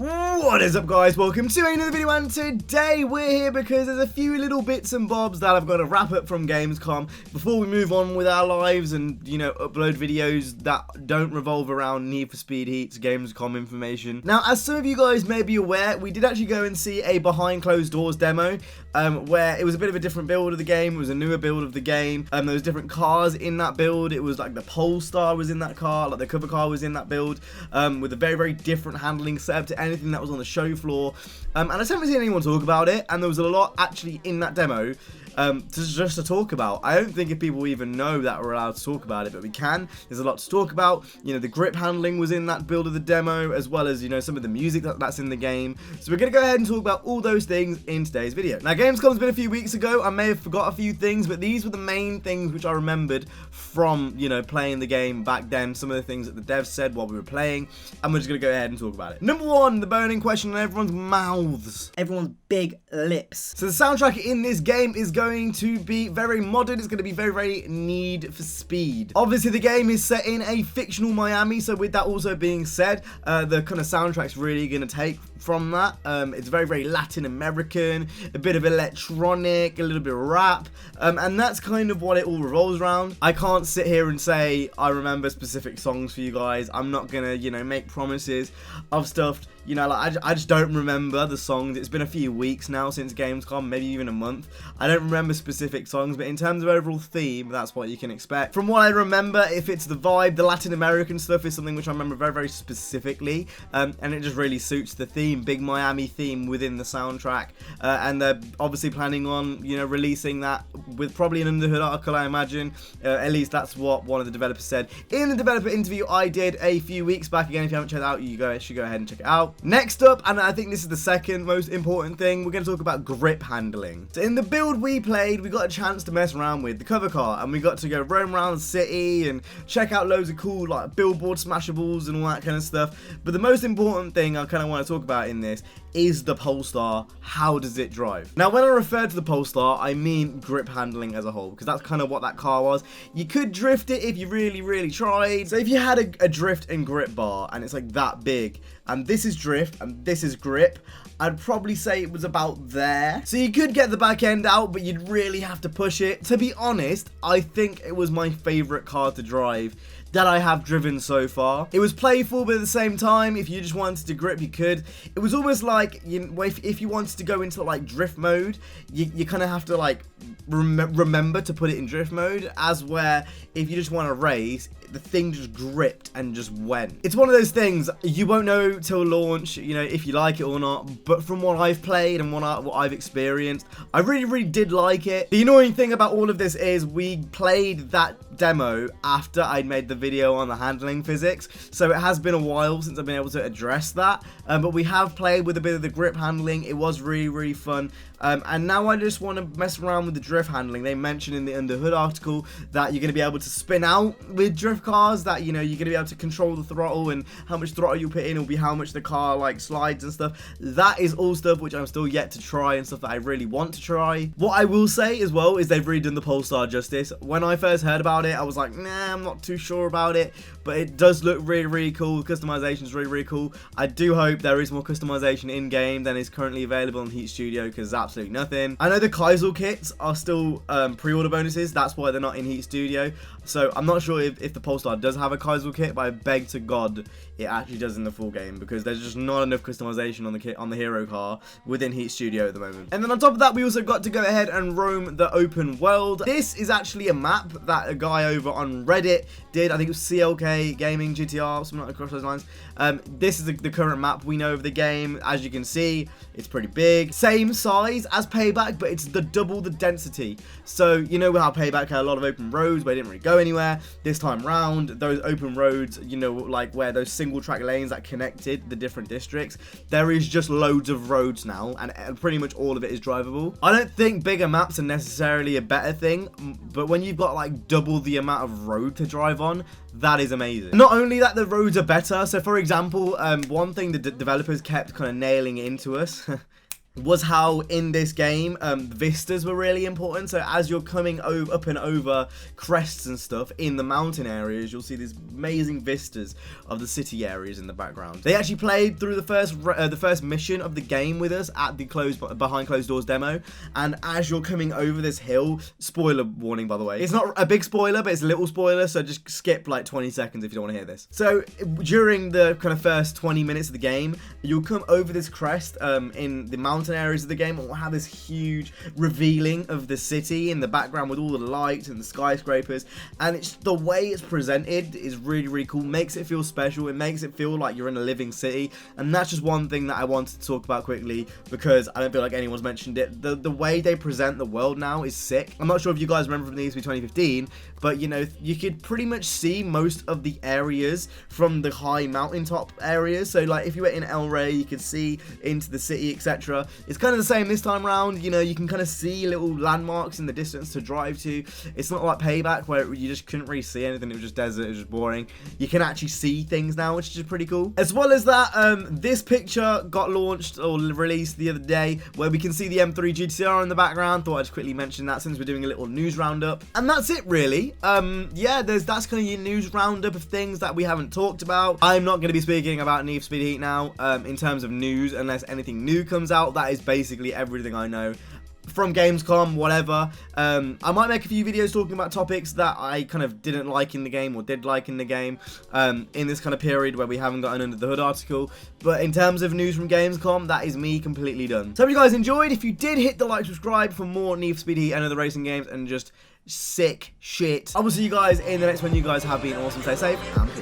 What is up, guys? Welcome to another video, and today we're here because there's a few little bits and bobs that I've got to wrap up from Gamescom before we move on with our lives and, you know, upload videos that don't revolve around Need for Speed Heat's Gamescom information. Now, as some of you guys may be aware, we did actually go and see a behind closed doors demo where it was a bit of a different build of the game. It was a newer build of the game. There was different cars in that build. It was like the Polestar was in that car, like the cover car was in that build, with a very, very different handling setup to anything that was on the show floor, and I just haven't seen anyone talk about it, and there was a lot actually in that demo just to talk about. I don't think if people even know that we're allowed to talk about it, but we can. There's a lot to talk about. You know, the grip handling was in that build of the demo, as well as, you know, some of the music that's in the game. So we're going to go ahead and talk about all those things in today's video. Now, Gamescom's been a few weeks ago. I may have forgot a few things, but these were the main things which I remembered from, you know, playing the game back then. Some of the things that the devs said while we were playing, and we're just going to go ahead and talk about it. Number one, the burning question on everyone's mouths. Everyone's big lips. So the soundtrack in this game is going to be very modern. It's going to be very, very Need for Speed. Obviously, the game is set in a fictional Miami, so with that also being said, the kind of soundtrack's really going to take from that. It's very, very Latin American, a bit of electronic, a little bit of rap, and that's kind of what it all revolves around. I can't sit here and say I remember specific songs for you guys. I'm not gonna, you know, make promises of stuff. You know, like I just don't remember the songs. It's been a few weeks now since Gamescom, maybe even a month. I don't remember specific songs, but in terms of overall theme, that's what you can expect. From what I remember, if it's the vibe, the Latin American stuff is something which I remember very, very specifically, and it just really suits the theme, big Miami theme within the soundtrack, and they're obviously planning on, you know, releasing that with probably an Under the Hood article, I imagine. At least that's what one of the developers said in the developer interview I did a few weeks back. Again, if you haven't checked it out, you guys should go ahead and check it out. Next up, and I think this is the second most important thing, we're going to talk about grip handling. So in the build we played, we got a chance to mess around with the cover car, and we got to go roam around the city and check out loads of cool like billboard smashables and all that kind of stuff. But the most important thing I kind of want to talk about in this is the Polestar. How does it drive? Now, when I refer to the Polestar, I mean grip handling as a whole, because that's kind of what that car was. You could drift it if you really, really tried. So if you had a drift and grip bar, and it's like that big, and this is drift and this is grip, I'd probably say it was about there. So you could get the back end out, but you'd really have to push it. To be honest, I think it was my favorite car to drive that I have driven so far. It was playful, but at the same time, if you just wanted to grip, you could. It was almost like, you know, if you wanted to go into like drift mode, you kind of have to like remember to put it in drift mode, as where if you just want to race, the thing just gripped and just went. It's one of those things, you won't know till launch, you know, if you like it or not, but from what I've played and what I've experienced, I really, really did like it. The annoying thing about all of this is we played that demo after I'd made the video on the handling physics, so it has been a while since I've been able to address that, but we have played with a bit of the grip handling. It was really, really fun, and now I just want to mess around with the drift handling. They mentioned in the Under the Hood article that you're going to be able to spin out with drift cars, that, you know, you're going to be able to control the throttle, and how much throttle you put in will be how much the car like slides and stuff. That is all stuff which I'm still yet to try and stuff that I really want to try. What I will say as well is they've really done the Polestar justice. When I first heard about it, I was like, nah, I'm not too sure about it, but it does look really, really cool. Customization is really, really cool. I do hope there is more customization in game than is currently available in Heat Studio, because absolutely nothing. I know the Kaisel kits are still pre-order bonuses. That's why they're not in Heat Studio. So I'm not sure if the Polestar does have a Kaisel kit, but I beg to God it actually does in the full game, because there's just not enough customization on the kit on the hero car within Heat Studio at the moment. And then on top of that, we also got to go ahead and roam the open world. This is actually a map that a guy over on Reddit did. I think it was CLK Gaming GTR, something like across those lines. This is the current map we know of the game. As you can see, it's pretty big. Same size as Payback, but it's double the density. So you know how Payback had a lot of open roads, but it didn't really go anywhere. This time round, those open roads, you know, like where those single track lanes that connected the different districts, there is just loads of roads now, and pretty much all of it is drivable. I don't think bigger maps are necessarily a better thing, but when you've got like double the amount of road to drive on, that is amazing. Not only that, the roads are better. So for example, one thing the developers kept kind of nailing into us was how in this game vistas were really important. So as you're coming up and over crests and stuff in the mountain areas, you'll see these amazing vistas of the city areas in the background. They actually played through the first mission of the game with us at the behind closed doors demo, and as you're coming over this hill, spoiler warning by the way, it's not a big spoiler but it's a little spoiler, so just skip like 20 seconds if you don't want to hear this. So during the kind of first 20 minutes of the game, you'll come over this crest in the mountain areas of the game, and we'll have this huge revealing of the city in the background with all the lights and the skyscrapers, and it's the way it's presented is really cool, makes it feel special, it makes it feel like you're in a living city. And that's just one thing that I wanted to talk about quickly because I don't feel like anyone's mentioned it. The way they present the world now is sick. I'm not sure if you guys remember from the ESP 2015, but you know, you could pretty much see most of the areas from the high mountaintop areas. So like if you were in El Rey, you could see into the city, etc. It's kind of the same this time around. You know, you can kind of see little landmarks in the distance to drive to. It's not like Payback where you just couldn't really see anything. It was just desert, it was just boring. You can actually see things now, which is pretty cool. As well as that, this picture got launched or released the other day where we can see the M3 GTR in the background. Thought I'd just quickly mention that since we're doing a little news roundup. And that's it really. Yeah, that's kind of your news roundup of things that we haven't talked about. I'm not going to be speaking about Need for Speed Heat now in terms of news unless anything new comes out. That is basically everything I know from Gamescom, whatever. I might make a few videos talking about topics that I kind of didn't like in the game or did like in the game in this kind of period where we haven't got an under the hood article. But in terms of news from Gamescom, that is me completely done. So hope you guys enjoyed. If you did, hit the like, subscribe for more Need for Speed Heat and other racing games and just sick shit. I will see you guys in the next one. You guys have been awesome. Stay safe and peace.